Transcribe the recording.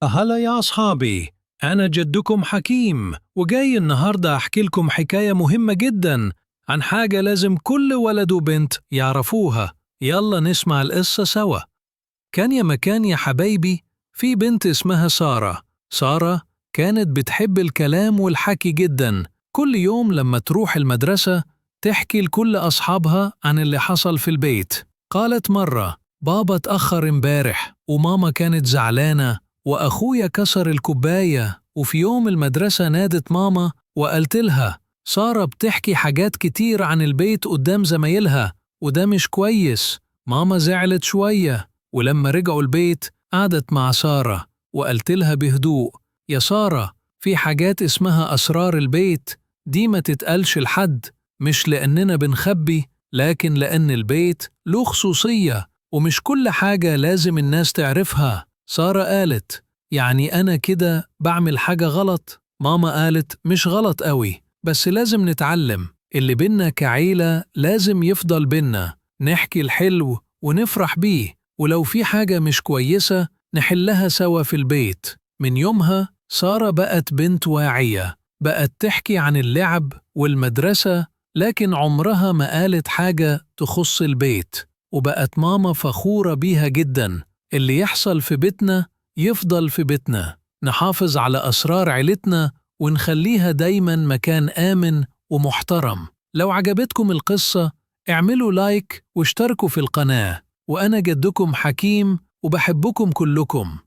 هلا يا أصحابي، أنا جدكم حكيم وجاي النهاردة أحكي لكم حكاية مهمة جدا عن حاجة لازم كل ولد وبنت يعرفوها. يلا نسمع القصة سوا. كان يا مكان يا حبايبي في بنت اسمها سارة. سارة كانت بتحب الكلام والحكي جدا. كل يوم لما تروح المدرسة تحكي لكل أصحابها عن اللي حصل في البيت. قالت مرة: بابا اتأخر امبارح وماما كانت زعلانة وأخويا كسر الكوباية. وفي يوم المدرسة نادت ماما وقالت لها: سارة بتحكي حاجات كتير عن البيت قدام زمايلها وده مش كويس. ماما زعلت شوية، ولما رجعوا البيت قعدت مع سارة وقالت لها بهدوء: يا سارة، في حاجات اسمها أسرار البيت، دي ما تتقالش لحد، مش لأننا بنخبي، لكن لأن البيت له خصوصية ومش كل حاجة لازم الناس تعرفها. سارة قالت: يعني أنا كده بعمل حاجة غلط؟ ماما قالت: مش غلط قوي، بس لازم نتعلم. اللي بينا كعيلة لازم يفضل بينا، نحكي الحلو ونفرح بيه، ولو في حاجة مش كويسة نحلها سوا في البيت. من يومها سارة بقت بنت واعية، بقت تحكي عن اللعب والمدرسة، لكن عمرها ما قالت حاجة تخص البيت. وبقت ماما فخورة بيها جدا. اللي يحصل في بيتنا يفضل في بيتنا، نحافظ على أسرار عيلتنا ونخليها دايما مكان آمن ومحترم. لو عجبتكم القصة اعملوا لايك واشتركوا في القناة. وأنا جدكم حكيم وبحبكم كلكم.